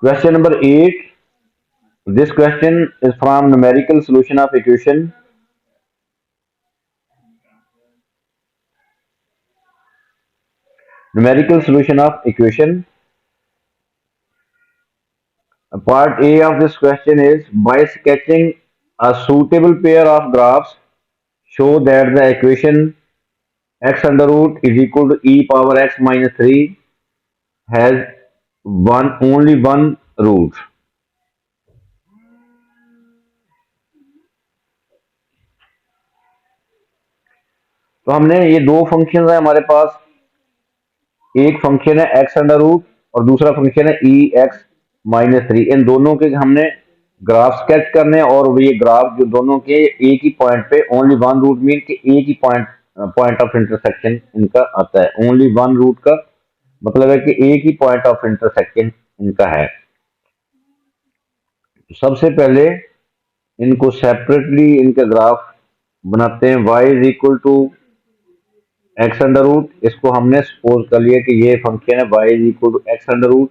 Question number 8. This question is from numerical solution of equation. Numerical solution of equation. Part A of this question is by sketching a suitable pair of graphs, show that the equation x under root is equal to e power x minus 3 has only one root. तो हमने ये दो function है हमारे पास, एक function है x under root और दूसरा फंक्शन है ई एक्स माइनस 3। इन दोनों के हमने ग्राफ स्केच करने और ये ग्राफ जो दोनों के एक ही पॉइंट पे ओनली वन रूट मीन के एक ही पॉइंट ऑफ इंटरसेक्शन इनका आता है। ओनली वन रूट का मतलब है कि एक ही पॉइंट ऑफ इंटरसेक्शन इनका है। सबसे पहले इनको सेपरेटली इनका ग्राफ बनाते हैं। y is equal to x under root, इसको हमने सपोज कर लिया कि ये फंक्शन है y is equal to x under root.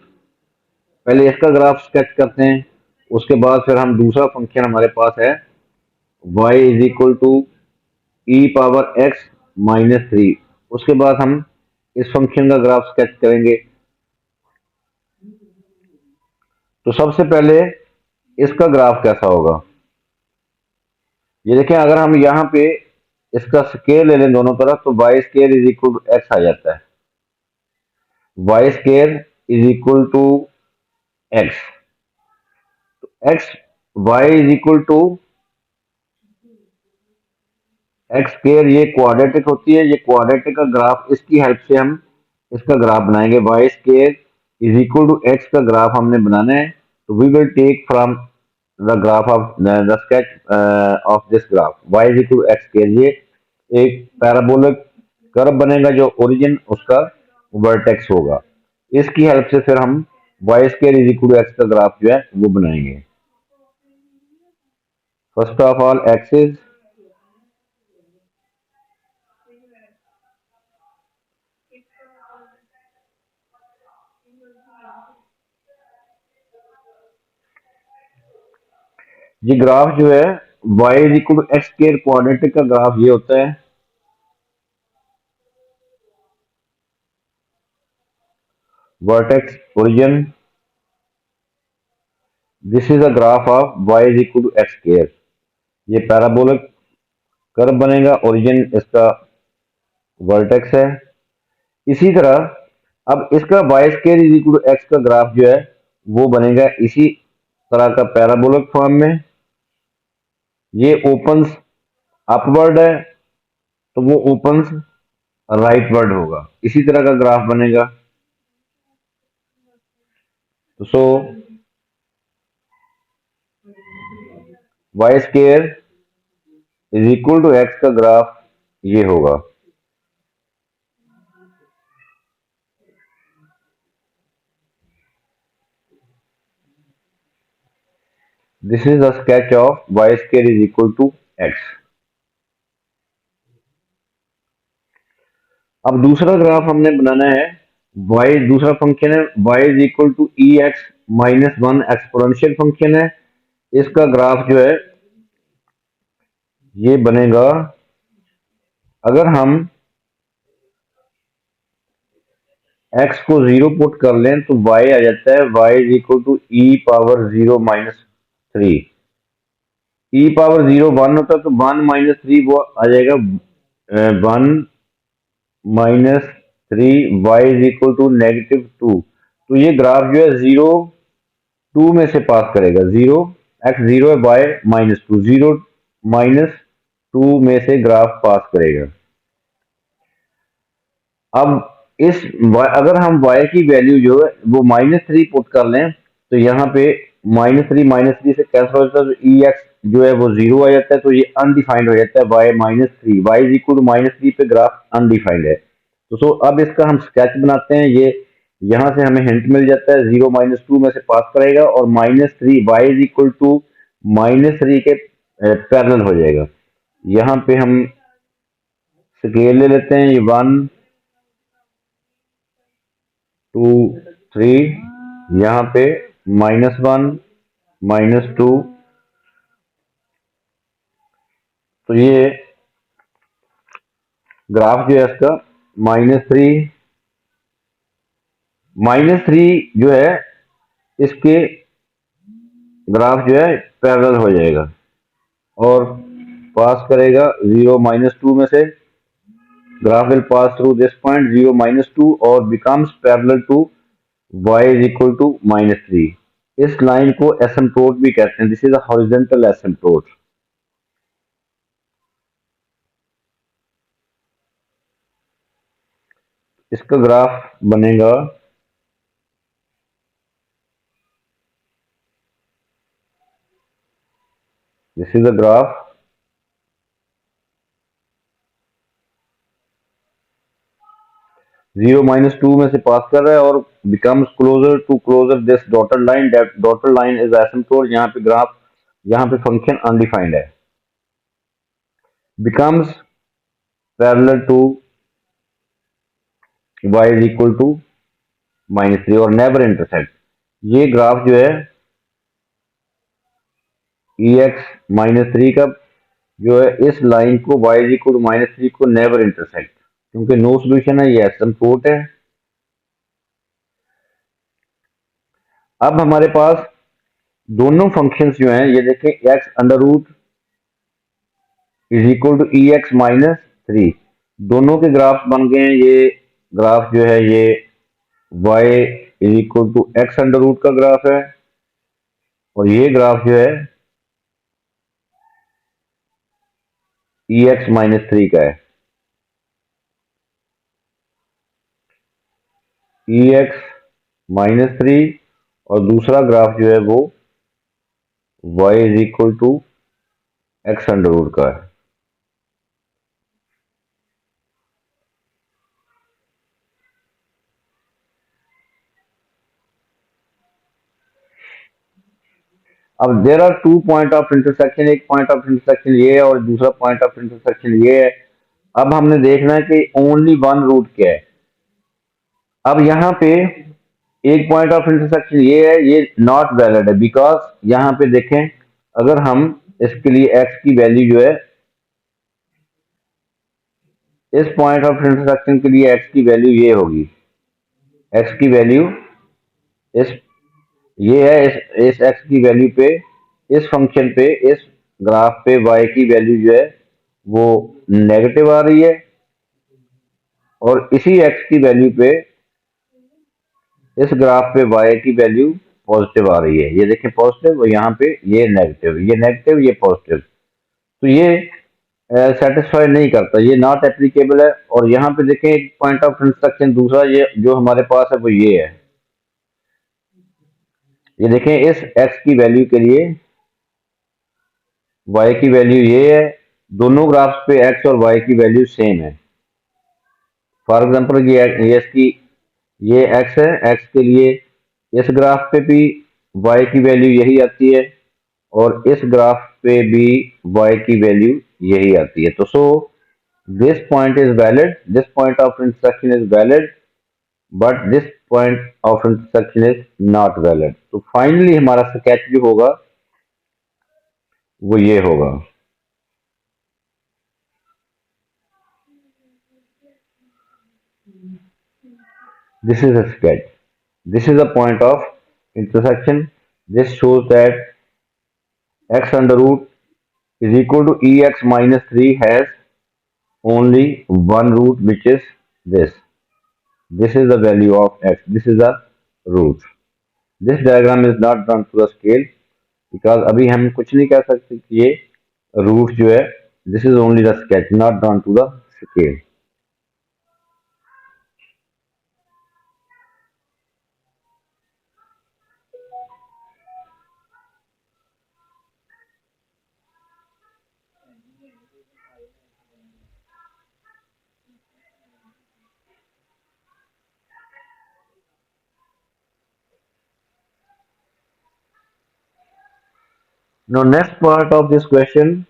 पहले इसका ग्राफ स्केच करते हैं, उसके बाद फिर हम दूसरा फंक्शन हमारे पास है y is equal to e power x minus 3, उसके बाद हम इस फंक्शन का ग्राफ स्केच करेंगे। तो सबसे पहले इसका ग्राफ कैसा होगा, ये देखें। अगर हम यहाँ पे इसका स्केयर ले लें दोनों तरफ तो y square is equal to x आ जाता है। Y square is equal to x, x y is equal to x square, ये क्वाड्रेटिक होती है। ये क्वाड्रेटिक का ग्राफ, इसकी हेल्प से हम इसका ग्राफ बनाएंगे। Y square is equal to x का ग्राफ हमने बनाना है। तो we will take from the graph of the sketch of this graph y is equal to x square. ये एक पैराबोलिक कर्व बनेगा जो ओरिजिन उसका वर्टेक्स होगा। इसकी हेल्प से फिर हम y square is equal to x का ग्राफ जो है वो बनाएंगे। फर्स्ट ऑफ ऑल एक्सिस, ये ग्राफ जो है y is equal to x square quadratic का ग्राफ ये होता है। Vertex origin, this is a graph of y is equal to x square. ये पैराबोलिक कर्व बनेगा, ओरिजिन इसका वर्टेक्स है। इसी तरह अब इसका y square is equal to x का ग्राफ जो है वो बनेगा इसी तरह का पैराबोलिक फॉर्म में। ये ओपन्स अपवर्ड है तो वो ओपन्स राइटवर्ड होगा, इसी तरह का ग्राफ बनेगा। तो so y square is equal to x का ग्राफ ये होगा। This is the sketch of y square is equal to x. अब दूसरा ग्राफ हमने बनाना है y, दूसरा फंक्शन है y is equal to e x minus 1 exponential function है। इसका ग्राफ जो है ये बनेगा, अगर हम x को 0 पुट कर लें तो y आ जाता है y is equal to e power 0 minus 3। E power 0 1 होता है तो 1 माइनस 3 वो आ जाएगा 1 minus 3 y is equal to negative 2। तो ये ग्राफ जो है 0 2 में से पास करेगा। 0 x 0 है, y माइनस 2, 0 माइनस 2 में से ग्राफ पास करेगा। अब इस अगर हम y की वैल्यू जो है वो -3 पुट कर लें तो यहाँ पे -3 से कैंसिल हो जाता है, तो ई एक्स जो है वो 0 आ जाता है। तो ये अनडिफाइंड हो जाता है y -3, y is equal to -3 पे ग्राफ अनडिफाइंड है। तो सो अब इसका हम स्केच बनाते हैं। ये यहाँ से हमें हिंट मिल जाता है 0 -2 में से पास करेगा और -3 y इज इक्वल टू -3 के पैरेलल हो जाएगा। यहाँ पे हम स्केल ले लेते हैं, ये 1 2 3, यहाँ पे -1 -2, तो ये ग्राफ जो है इसका -3 जो है इसके ग्राफ जो है पैरेलल हो जाएगा और पास करेगा 0 -2 में से। Graph will pass through this point 0 -2 और becomes parallel to y is equal to -3। इस लाइन को एसिम्प्टोट भी कहते हैं। This is a horizontal asymptote. इसका ग्राफ बनेगा this is the graph, zero -2 में से पास कर रहा है और becomes closer this dotted line. Dotted line is asymptote. यहाँ पे ग्राफ, यहाँ पे फंक्शन अनडिफाइंड है। Becomes parallel to y is equal to -3 और नेवर इंटरसेक्ट। ये ग्राफ जो है ex -3 का जो है इस लाइन को y इज इक्वल टू -3 को नेवर इंटरसेक्ट, क्योंकि नो सोल्यूशन है, ये एसिम्प्टोट है। अब हमारे पास दोनों फंक्शंस जो हैं, ये देखें, x under root is equal to ex-3, दोनों के ग्राफ बन गए हैं। ये ग्राफ जो है ये y is equal to x under root का ग्राफ है और ये ग्राफ जो है ex-3 का है। ex-3 और दूसरा ग्राफ जो है वो y is equal to x under root का है। अब there are two point of intersection, एक पॉइंट ऑफ इंटरसेक्शन ये है और दूसरा पॉइंट ऑफ इंटरसेक्शन ये है। अब हमने देखना है कि ओनली वन रूट क्या है। अब यहाँ पे एक पॉइंट ऑफ इंटरसेक्शन ये है, ये नॉट वैलिड है, बिकॉज यहाँ पे देखें, अगर हम इसके लिए x की वैल्यू जो है, इस पॉइंट ऑफ इंटरसेक्शन के लिए x की वैल्यू ये होगी, x की वैल्यू इस ये है, इस x की वैल्यू पे, इस फंक्शन पे, इस ग्राफ पे y की वैल्यू जो है वो नेगेटिव आ रही है और इसी x की वैल्यू पे, इस ग्राफ पे y की वैल्यू पॉजिटिव आ रही है। ये देखें पॉजिटिव और यहाँ पे ये नेगेटिव, ये नेगेटिव, ये पॉजिटिव, तो ये सेटिस्फाई नहीं करता, ये नॉट एप्लीकेबल है। और यहाँ पे देखें एक पॉइंट ऑफ इंटरसेक्शन दूसरा ये जो हमारे पास है वो ये है। ये देखें इस x की वैल्यू के लिए y की वैल्यू ये है, दोनों ग्राफ्स पे x और y की वैल्यू सेम है। फॉर एग्जांपल ये इसकी ये x है, x के लिए इस ग्राफ पे भी y की वैल्यू यही आती है और इस ग्राफ पे भी y की वैल्यू यही आती है। तो so this point is valid, this point of intersection is valid, but this point of intersection is not valid. तो फाइनली हमारा स्केच जो होगा वो ये होगा। This is a sketch. This is a point of intersection. This shows that x under root is equal to ex-3 has only one root, which is this. This is the value of x. This is the root. This diagram is not drawn to the scale because अभी हम कुछ नहीं कह सकते कि ये root जो है, this is only the sketch, not drawn to the scale. Now next part of this question,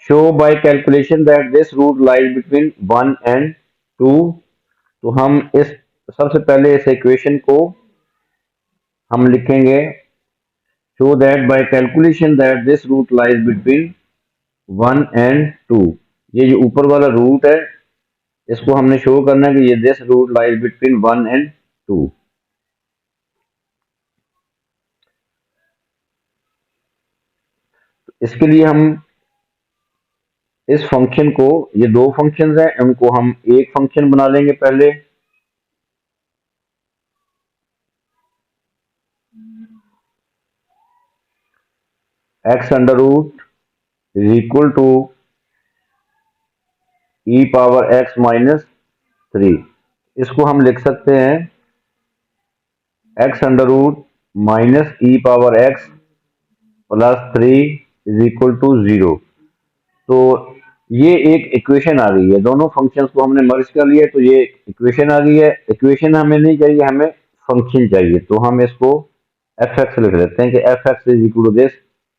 show by calculation that this root lies between 1 and 2। तो हम इस सबसे पहले इस इक्वेशन को हम लिखेंगे show that by calculation that this root lies between 1 and 2। ये जो ऊपर वाला रूट है इसको हमने शो करना है कि ये this root lies between 1 and 2। इसके लिए हम इस फंक्शन को, ये दो फंक्शंस हैं, उनको हम एक फंक्शन बना लेंगे पहले। X under root is equal to e power x minus 3। इसको हम लिख सकते हैं x under root minus e power x plus 3 is equal to 0। तो ये एक इक्वेशन आ गई है, दोनों फंक्शंस को हमने मर्ज कर लिया तो ये इक्वेशन आ गई है। इक्वेशन हमें नहीं चाहिए, हमें फंक्शन चाहिए, तो हम इसको एफ एक्स लिख लेते हैं कि f x is equal to this.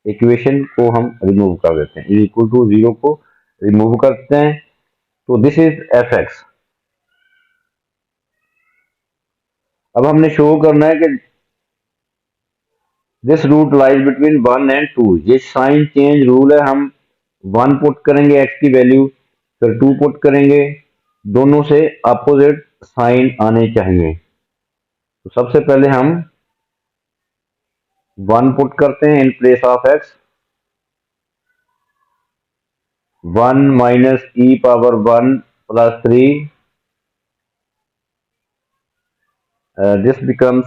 Equation को हम रिमूव कर देते हैं, इज इक्वल टू 0 को रिमूव करते हैं, तो दिस इज एफ एक्स। अब हमने शो करना है कि this root lies between 1 and 2। ये साइन चेंज रूल है, हम 1 पुट करेंगे एक्स की वैल्यू, फिर 2 पुट करेंगे, दोनों से अपोजिट साइन आने चाहिए। तो सबसे पहले हम 1 पुट करते हैं in place of x, 1 minus e power 1 plus 3, this becomes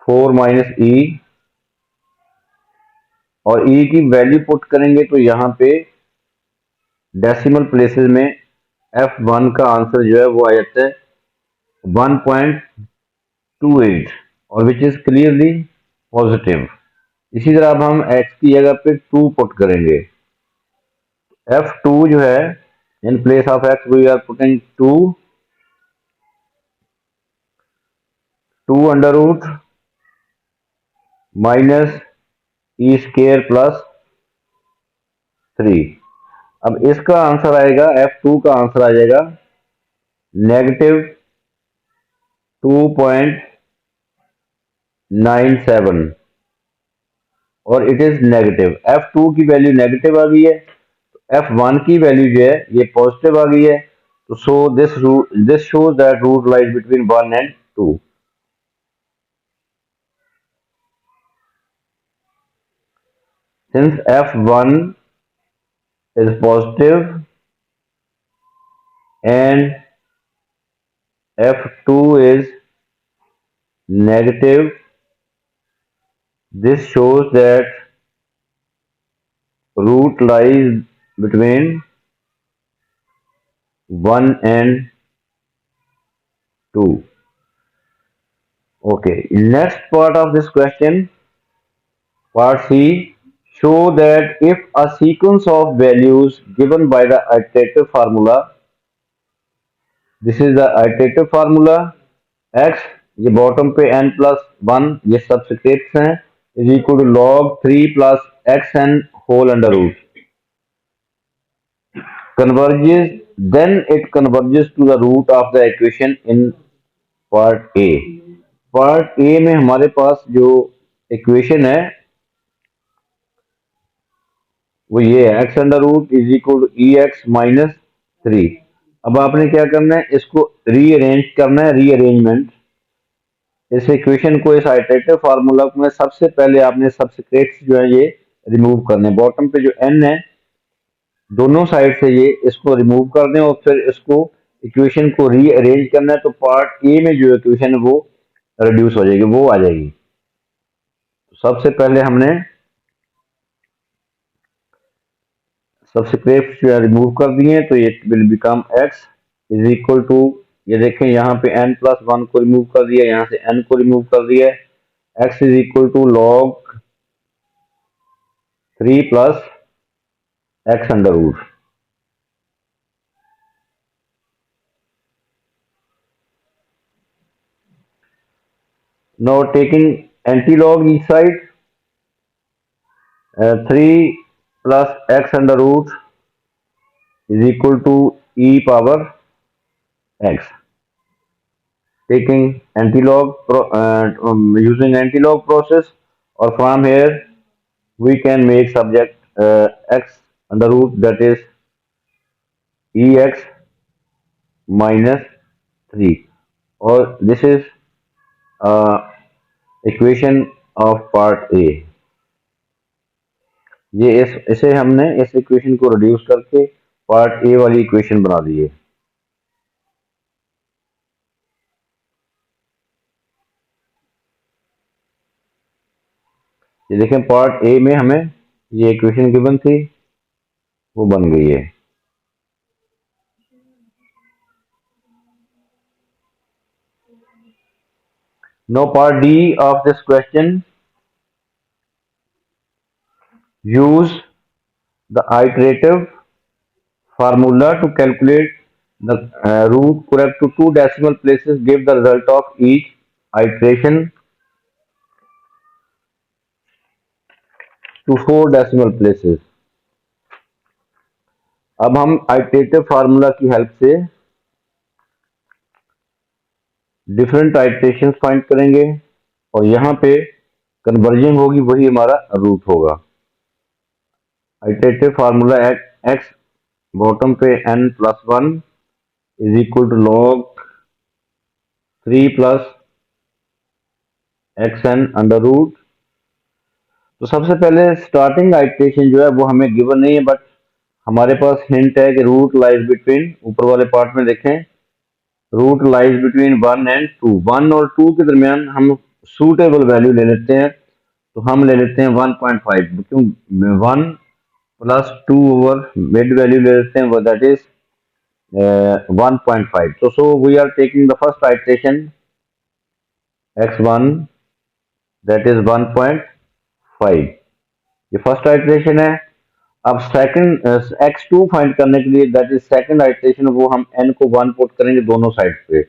4 minus e, और ई की वैल्यू पुट करेंगे तो यहाँ पे डेसिमल प्लेसेस में f1 का आंसर जो है वो आ जाता है 1.28, और विच इज क्लियरली पॉजिटिव। इसी तरह अब हम x की जगह पे 2 पुट करेंगे, f2 जो है in place of x we are putting 2 under root minus e square plus 3। अब इसका आंसर आएगा, f2 का आंसर आ जाएगा नेगेटिव 2.97, और इट इज नेगेटिव। f2 की वैल्यू नेगेटिव आ गई है, f1 की वैल्यू जो है ये पॉजिटिव आ गई है। तो so this shows that root lies between 1 and 2। Since f1 is positive and f2 is negative, this shows that root lies between 1 and 2। Okay, next part of this question, part C, show that if a sequence of values given by the iterative formula, this is the iterative formula, x ये bottom पे n plus 1 ये subscripts हैं, is equal to log 3 plus x n whole under root converges, then it converges to the root of the equation in part A। Part A में हमारे पास जो equation है वो ये है x under root is equal to e x minus 3। अब आपने क्या करना है, इसको रीअरेंज करना है, रीअरेंजमेंट। इस इक्वेशन को, इस आइटरेटिव फार्मूला में सबसे पहले आपने सबस्क्रिप्ट्स जो है ये रिमूव करने, बॉटम पे जो एन है दोनों साइड से ये इसको रिमूव कर दें, और फिर इसको इक्वेशन को रीअरेंज करना है, तो पार्ट ए में जो इक्वेशन है वो रिड्यूस हो जाएगी, वो आ जाएगी। तो सबसे पहले हमने सबस्क्रिप्ट जो है रिमूव कर दिए, तो ये will become x is equal to, ये देखें यहाँ पे n प्लस 1 को रिमूव कर दिया, यहाँ से n को रिमूव कर दिया, x is equal to log 3 plus x under root. Now taking anti-log each side, 3 plus x under root is equal to e power x. Taking using anti-log process, or from here we can make subject x under root, that is ex minus 3, or this is equation of part A. ये इसे हमने इस equation को reduce करके part A वाली equation बना दी है। ये देखें, पार्ट ए में हमें ये इक्वेशन गिवन थी, वो बन गई है। Now part D of this question, use the iterative formula to calculate the root correct to two decimal places. Give the result of each iteration to four decimal places. अब हम iterative formula की help से different iteration find करेंगे और यहाँ पे converging होगी, वही हमारा रूट होगा। आइटरेटिव फार्मूला एक्स बॉटम पे n plus 1 is equal to log 3 plus x n under root. तो सबसे पहले स्टार्टिंग आइटरेशन जो है वो हमें गिवन नहीं है, बट हमारे पास हिंट है कि रूट लाइज बिटवीन, ऊपर वाले पार्ट में देखें, रूट लाइज बिटवीन 1 एंड 2। 1 और 2 के दरमियान हम सूटेबल वैल्यू ले लेते हैं, तो हम ले लेते हैं 1.5, क्यों 1 प्लस 2 ओवर मिड वैल्यू ले लेते हैं, वो दैट इज 1.5। तो so we are taking the first iteration x1, that is 1.5, ये फर्स्ट आइटरेशन है। अब सेकंड x2 फाइंड करने के लिए, दैट इज सेकंड आइटरेशन, वो हम n को 1 पुट करेंगे दोनों साइड पे।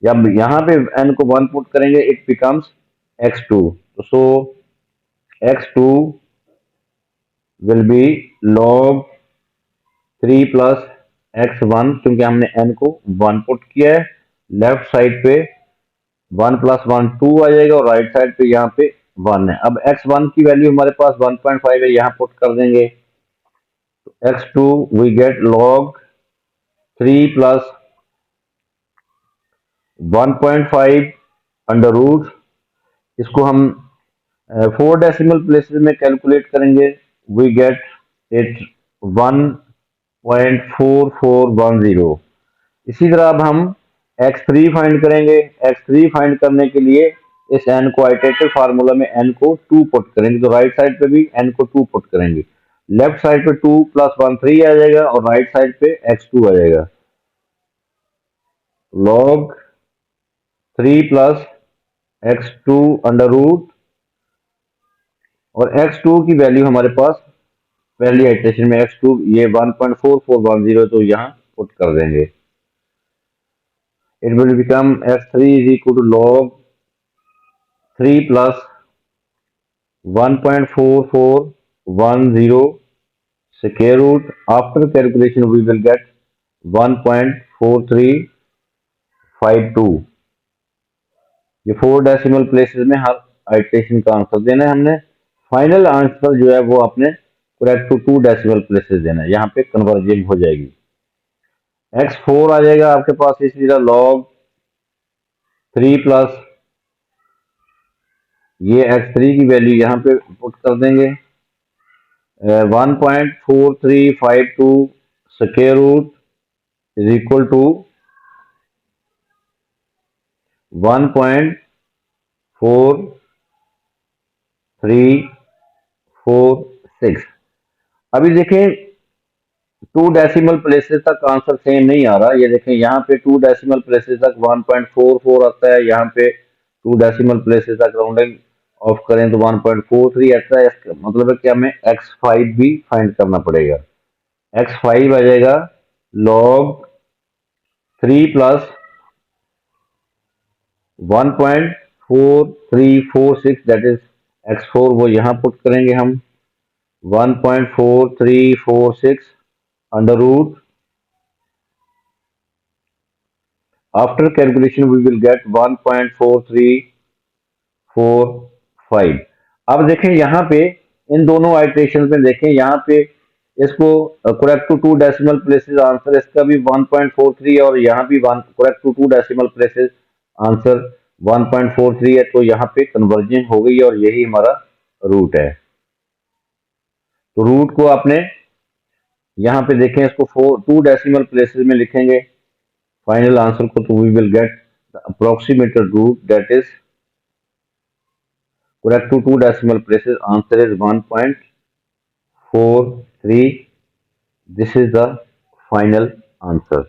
जब यहाँ पे n को 1 पुट करेंगे it becomes x2, so x2 will be log 3 plus x1, क्योंकि हमने n को 1 पुट किया है। लेफ्ट साइड पे 1 प्लस 1 2 आ जाएगा और राइट साइड पे यहाँ पे 1 है। अब x1 की वैल्यू हमारे पास 1.5 है, यहाँ पुट कर देंगे, तो x2 we get log 3 plus 1.5 under root. इसको हम 4 डेसिमल प्लेसेस में कैलकुलेट करेंगे, वी गेट इट 1.4410। इसी तरह अब हम x3 फाइंड करेंगे। x3 फाइंड करने के लिए इस n को आइटरेटिव फार्मूला में n को 2 पुट करेंगे, तो राइट साइड पे भी n को 2 पुट करेंगे। लेफ्ट साइड पे 2 प्लस 1 3 आ जाएगा और राइट साइड पे x2 आ जाएगा। log 3 plus x2 under root, और x2 की वैल्यू हमारे पास पहली आइटरेशन में x2 ये 1.4410, तो यहाँ पुट कर देंगे। It will become x3 is equal to log 3 plus 1.4410 square root. After calculation we will get 1.4352। ये 4 डेसिमल प्लेसेस में हर आइटरेशन का आंसर देना है हमने। फाइनल आंसर जो है वो आपने करेक्ट टू 2 डेसिमल प्लेसेस देना है, यहाँ पे कन्वर्जिंग हो जाएगी। x4 आ जाएगा आपके पास, इसी तरह log 3 प्लस ये x3 की वैल्यू यहाँ पे पुट कर देंगे, 1.4352 square root is equal to 1.4346। अभी देखें 2 डेसिमल प्लेसेस तक आंसर सेम नहीं आ रहा। ये देखें यहाँ पे 2 डेसिमल प्लेसेस तक 1.44 आता है, यहाँ पे 2 डेसिमल प्लेसेस तक राउंडिंग ऑफ करें तो 1.43 आता है। इसका मतलब है कि हमें x5 भी फाइंड करना पड़ेगा। x5 आ जाएगा log 3 plus 1.4346, that is x4, वो यहाँ पुट करेंगे हम, 1.4346 under root. After calculation, we will get 1.4345. अब देखें यहाँ पे इन दोनों आइट्रेशन में देखें यहाँ पे इसको correct to two decimal places answer इसका भी 1.43 और यहाँ भी correct to two decimal places answer 1.43 है, तो यहाँ पे कन्वर्जन हो गई और यही हमारा रूट है। तो रूट को आपने यहाँ पे देखें इसको टू डेसिमल प्लेसेस में लिखेंगे फाइनल आंसर को, तो we will get the approximated root that is correct to two decimal places. Answer is 1.43. This is the final answer.